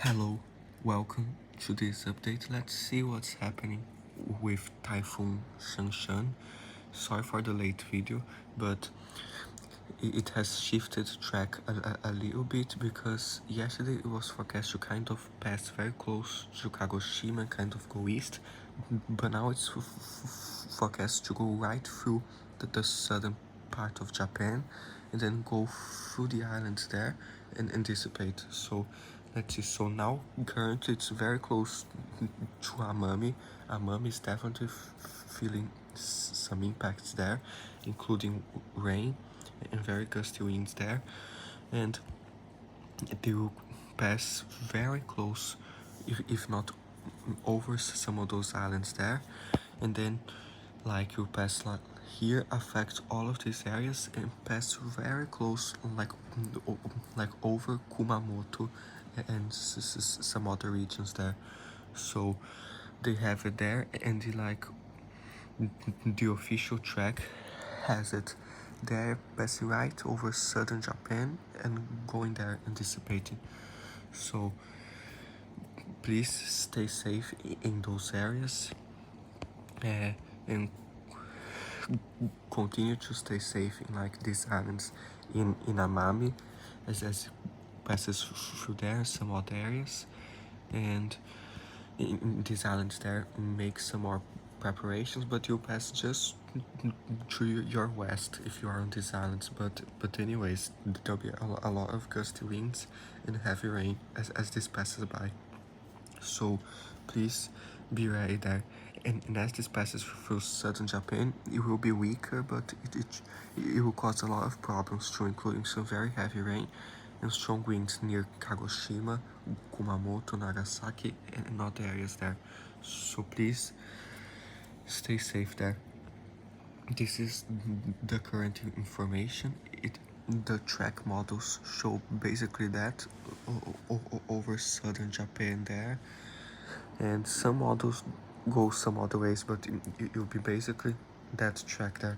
Hello, welcome to this update. Let's see what's happening with Typhoon Shanshan. Sorry for the late video, but it has shifted track a little bit because yesterday it was forecast to kind of pass very close to Kagoshima and kind of go east, but now it's forecast to go right through the southern part of Japan and then go through the islands there and dissipate. So let's see. So now currently it's very close to Amami. Amami is definitely feeling some impacts there, including rain and very gusty winds there, and they will pass very close, if not over some of those islands there, and then like you pass like here, affect all of these areas and pass very close, like over Kumamoto and some other regions there. So they have it there, and the official track has it there, passing right over southern Japan and going there and dissipating. So please stay safe in those areas, and continue to stay safe in like these islands in Amami as it passes through there, some other areas, and in these islands there make some more preparations, but you'll pass just through your west if you are on these islands. But anyways, there'll be a lot of gusty winds and heavy rain as this passes by, so please be ready there. And as this passes through southern Japan, it will be weaker, but it will cause a lot of problems too, including some very heavy rain and strong winds near Kagoshima, Kumamoto, Nagasaki, and other areas there. So please stay safe there. This is the current information. The track models show basically that over southern Japan there, and some models go some other ways, but it will be basically that track there.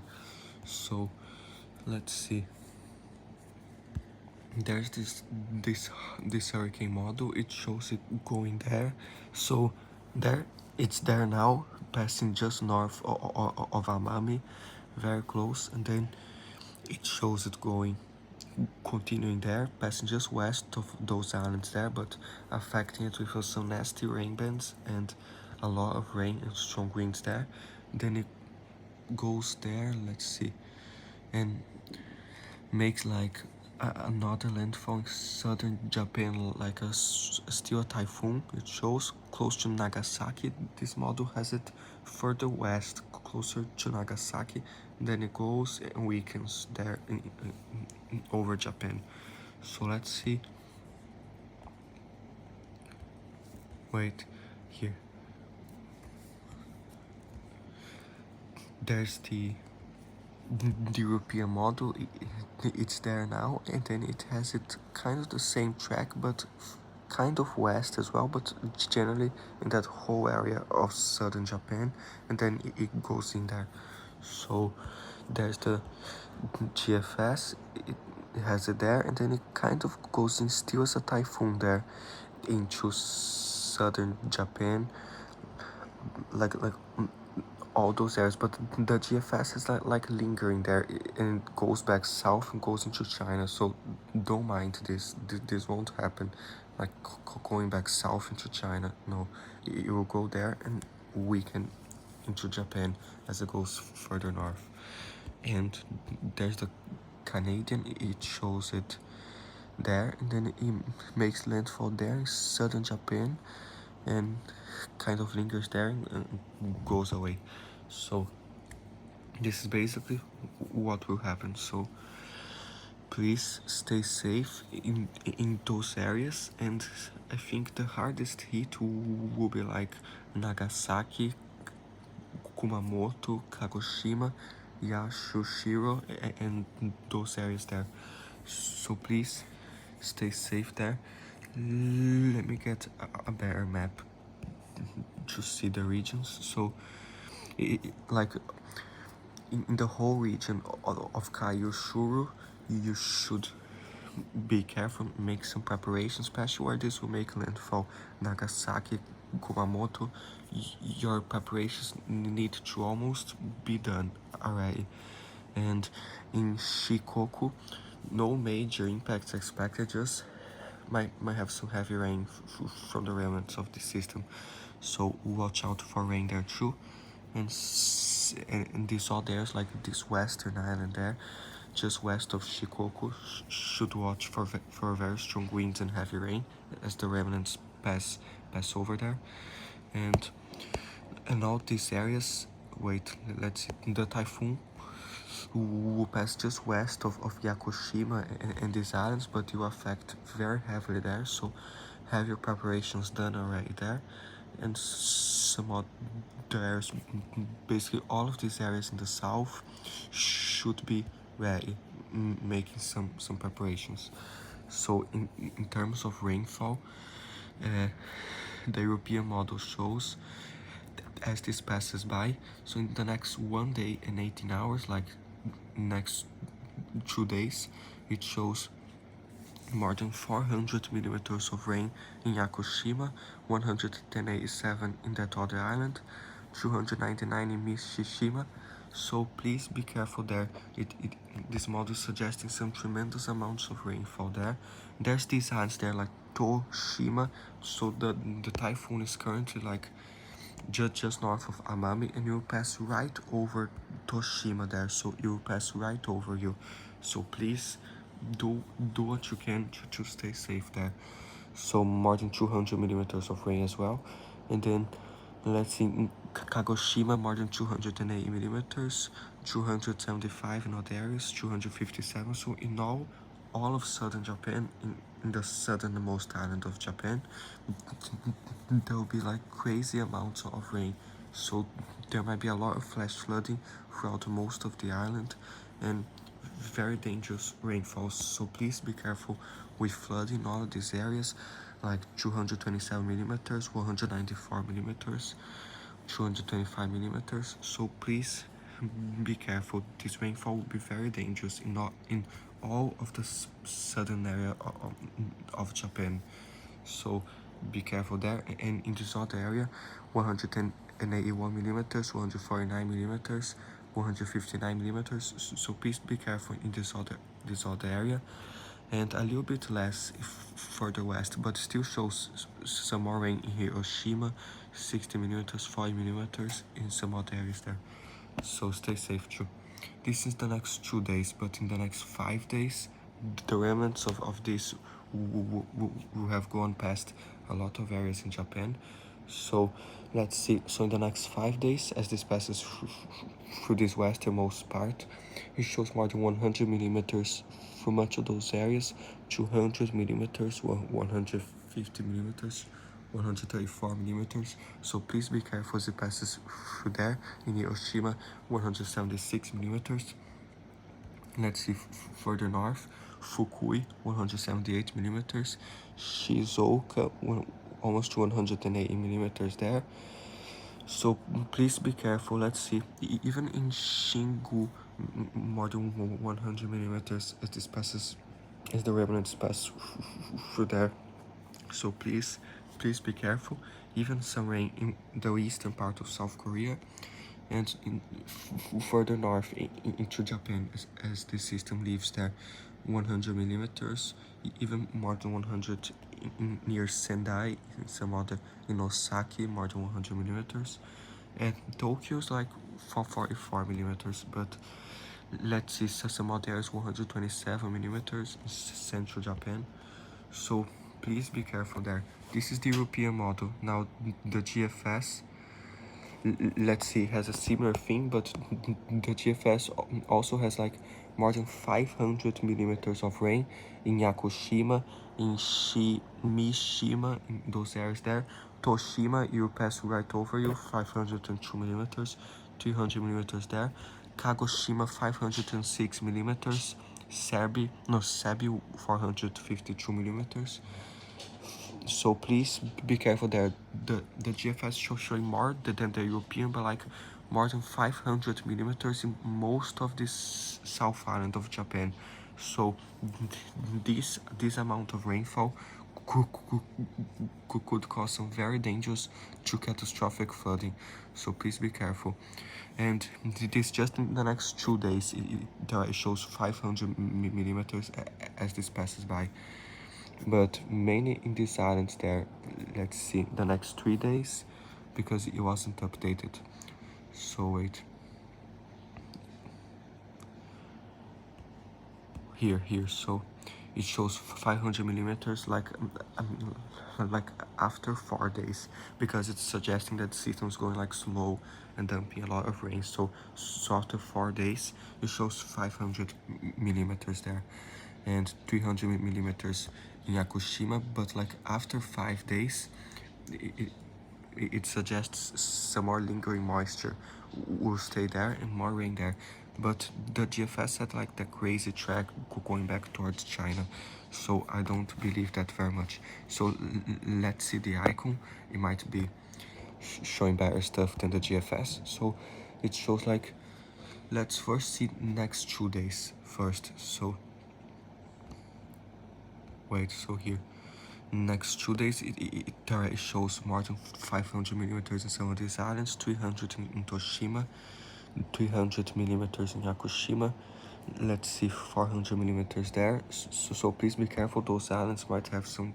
So let's see. There's this hurricane model. It shows it going there. So there, it's there now, passing just north of Amami, very close, and then it shows it going, continuing there, passing just west of those islands there, but affecting it with some nasty rain bands and a lot of rain and strong winds there. Then it goes there, let's see, and makes like another landfall in southern Japan, like still a typhoon. It shows close to Nagasaki. This model has it further west, closer to Nagasaki. Then it goes and weakens there over Japan. So let's see. Wait, here. There's the European model. It's there now, and then it has it kind of the same track, but kind of west as well, but generally in that whole area of southern Japan, and then it goes in there. So there's the GFS, it has it there, and then it kind of goes in still as a typhoon there into southern Japan, like all those areas, but the GFS is like lingering there, and it goes back south and goes into China. So don't mind this. This won't happen, like going back south into China. No, it will go there and weaken into Japan as it goes further north. And there's the Canadian. It shows it there, and then it makes landfall there in southern Japan and kind of lingers there and goes away. So this is basically what will happen. So please stay safe in those areas, and I think the hardest hit will be like Nagasaki, Kumamoto, Kagoshima, Yasushiro, and those areas there. So please stay safe there. Let me get a better map to see the regions. So like in the whole region of Kyushu, you should be careful, make some preparations, especially where this will make landfall. Nagasaki, Kumamoto, your preparations need to almost be done already. And in Shikoku, no major impacts expected, just might have some heavy rain from the remnants of the system. So watch out for rain there too. And this all there's like this western island there, just west of Shikoku, should watch for very strong winds and heavy rain as the remnants pass over there. And all these areas, wait, let's see, the typhoon will pass just west of Yakushima and these islands, but it will affect very heavily there, so have your preparations done already there. And some other areas, basically all of these areas in the south should be ready, making some preparations. So in terms of rainfall, the European model shows that as this passes by, so in the next 1 day and 18 hours, like next 2 days, it shows more than 400 millimeters of rain in Yakushima, 187 in that other island, 299 in Mishishima. So please be careful there. This model is suggesting some tremendous amounts of rainfall there. There's these islands there like Toshima, so the typhoon is currently like just north of Amami, and you'll pass right over Toshima there, so you'll pass right over you. So please do what you can to stay safe there. So more than 200 millimeters of rain as well. And then let's see, in Kagoshima, more than 280 millimeters, 275 in other areas, 257. So in all of southern Japan, in the southernmost island of Japan, there will be like crazy amounts of rain. So there might be a lot of flash flooding throughout most of the island and very dangerous rainfalls. So please be careful with flooding in all of these areas, like 227 millimeters, 194 millimeters, 225 millimeters. So please be careful. This rainfall will be very dangerous in all of the southern area of Japan. So be careful there. And in this other area, 181 millimeters, 149 millimeters, 159 millimeters. So please be careful in this other area. And a little bit less further west, but still shows some more rain in Hiroshima, 60 millimeters, 40 millimeters in some other areas there. So stay safe too. This is the next 2 days, but in the next 5 days, the remnants of this will have gone past a lot of areas in Japan. So let's see. So in the next 5 days, as this passes through this westernmost part, it shows more than 100 millimeters for much of those areas, 200 millimeters, 150 millimeters, 134 millimeters. So please be careful as it passes through there. In Hiroshima, 176 millimeters. Let's see further north, Fukui, 178 millimeters, Shizuoka, almost 180 millimeters there. So please be careful. Let's see, even in Shingu, more than 100 millimeters as the remnants pass through there. So please be careful. Even some rain in the eastern part of South Korea, and further north into Japan as the system leaves there, 100 millimeters, even more than 100 near Sendai, and some other in Osaka, more than 100 millimeters, and Tokyo's like 44 millimeters, but let's see, some other areas 127 millimeters in central Japan. So please be careful there. This is the European model. Now the GFS, let's see, has a similar thing, but the GFS also has like more than 500 millimeters of rain in Yakushima, in Mishima, in those areas there. Toshima, you pass right over you, 502 millimeters, 300 millimeters there. Kagoshima, 506 millimeters. Sebi, 452 millimeters. So please be careful there. The GFS showing more than the European, but like more than 500 millimeters in most of this South Island of Japan. So this amount of rainfall could cause some very dangerous to catastrophic flooding. So please be careful. And this just in the next 2 days, it shows 500 millimeters as this passes by. But mainly in these islands there, let's see, the next 3 days, because it wasn't updated. So wait. Here, so it shows 500 millimeters like after 4 days, because it's suggesting that the system's going like slow and dumping a lot of rain. So after 4 days, it shows 500 millimeters there, and 300 millimeters in Yakushima. But like after 5 days, it, it suggests some more lingering moisture will stay there and more rain there. But the GFS had like the crazy track going back towards China, so I don't believe that very much. So let's see the icon. It might be showing better stuff than the GFS. So it shows like, let's first see next 2 days first. So wait, so here next 2 days, it shows more than 500 millimeters in some of these islands, 300 in Toshima, 300 millimeters in Yakushima. Let's see, 400 millimeters there. So please be careful, those islands might have some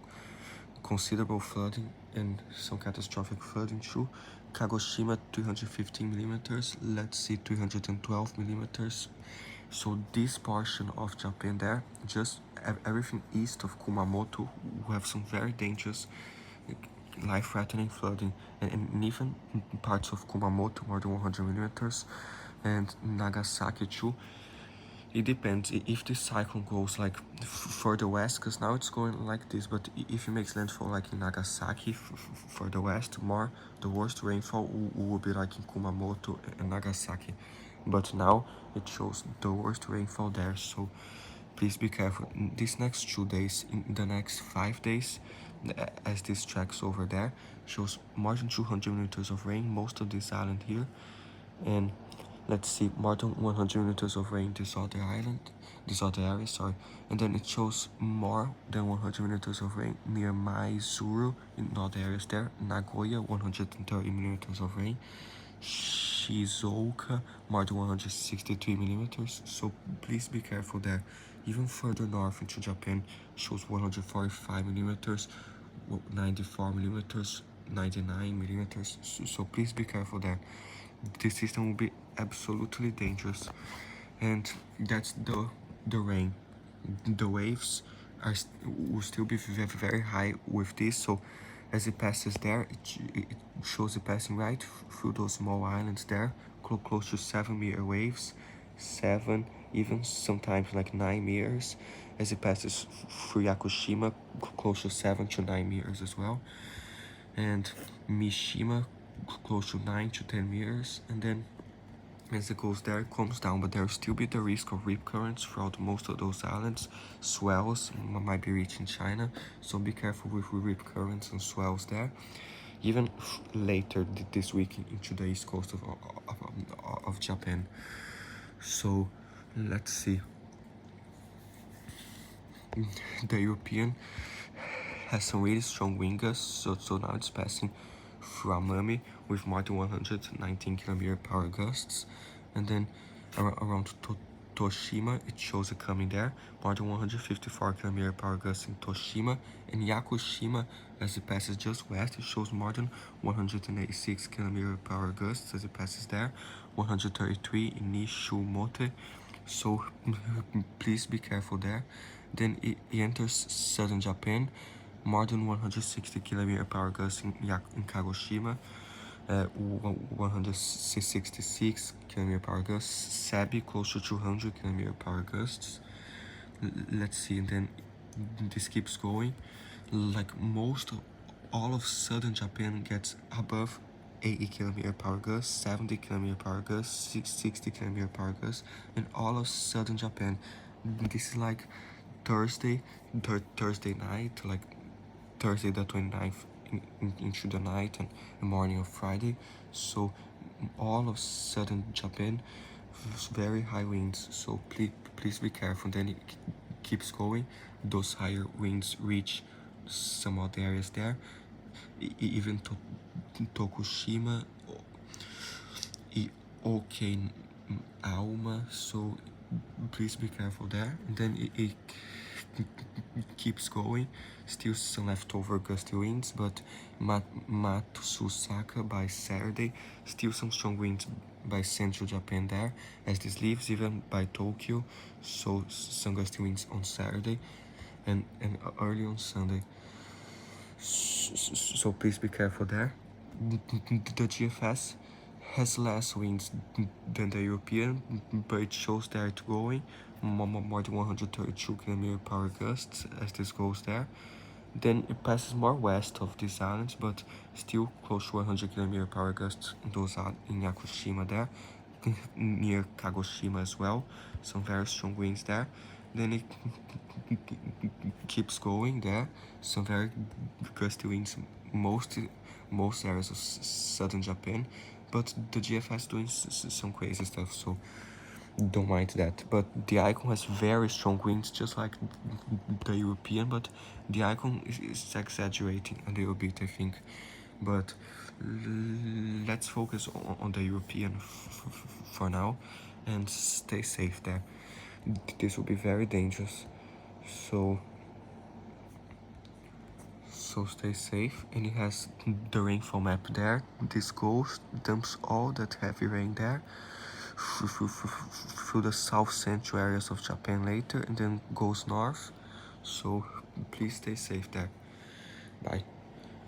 considerable flooding and some catastrophic flooding too. Kagoshima, 315 millimeters. Let's see, 312 millimeters. So this portion of Japan there, just everything east of Kumamoto, will have some very dangerous, life-threatening flooding, and even parts of Kumamoto more than 100 millimeters, and Nagasaki too. It depends if this cyclone goes like further west, because now it's going like this, but if it makes landfall like in Nagasaki further west, more the worst rainfall will be like in Kumamoto and Nagasaki. But now it shows the worst rainfall there, so please be careful. In these next 2 days, in the next 5 days, as this tracks over there, shows more than 200 millimeters of rain, most of this island here, and let's see, more than 100 millimeters of rain this other area, sorry. And then it shows more than 100 millimeters of rain near Maizuru in other areas there. Nagoya, 130 millimeters of rain. Shizuoka, more than 163 millimeters. So please be careful there. Even further north into Japan, shows 145 millimeters, 94 millimeters, 99 millimeters. So please be careful there. This system will be absolutely dangerous. And that's the rain. The waves will still be very high with this, so as it passes there, it shows it passing right through those small islands there, close to 7 meter waves, 7, even sometimes like 9 meters, as it passes through Yakushima, close to 7 to 9 meters as well, and Mishima close to 9 to 10 meters, and then as it goes there, it calms down, but there will still be the risk of rip currents throughout most of those islands. Swells might be reaching China, so be careful with rip currents and swells there. Even later this week into the east coast of Japan. So let's see. The European has some really strong wind gusts, so now it's passing through Amami with more than 119 km/h gusts, and then around Toshima, it shows it coming there, more than 154 km/h gusts in Toshima, and Yakushima, as it passes just west, it shows more than 186 km/h gusts as it passes there, 133 in Nishumote, so please be careful there. Then it enters southern Japan, more than 160 km/h gusts in Kagoshima, 166 km/h gusts, Sabi close to 200 km/h gusts. Let's see, and then this keeps going. Like all of southern Japan gets above 80 km/h gusts, 70 km/h gusts, 60 km/h gusts, and all of southern Japan. This is like Thursday night, like Thursday the 29th into the night and the morning of Friday. So all of southern Japan very high winds, so please be careful. Then it keeps going. Those higher winds reach some other areas there, even Tokushima, Okinawa, so please be careful there. And then it keeps going, still some leftover gusty winds, but Matsusaka by Saturday, still some strong winds by central Japan there, as this leaves even by Tokyo, so some gusty winds on Saturday and early on Sunday. So please be careful there. The GFS has less winds than the European, but it shows that it's going more than 132 km/h gusts as this goes there. Then it passes more west of these islands, but still close to 100 km/h gusts in Yakushima there, near Kagoshima as well. Some very strong winds there. Then it keeps going there. Some very gusty winds most areas of southern Japan, but the GFS doing some crazy stuff, so don't mind that. But the Icon has very strong winds, just like the European, but the Icon is exaggerating a little bit, I think. But let's focus on the European for now and stay safe there. This will be very dangerous, so stay safe. And it has the rainfall map there. This goes, dumps all that heavy rain there through the south central areas of Japan later, and then goes north. So please stay safe there. Bye.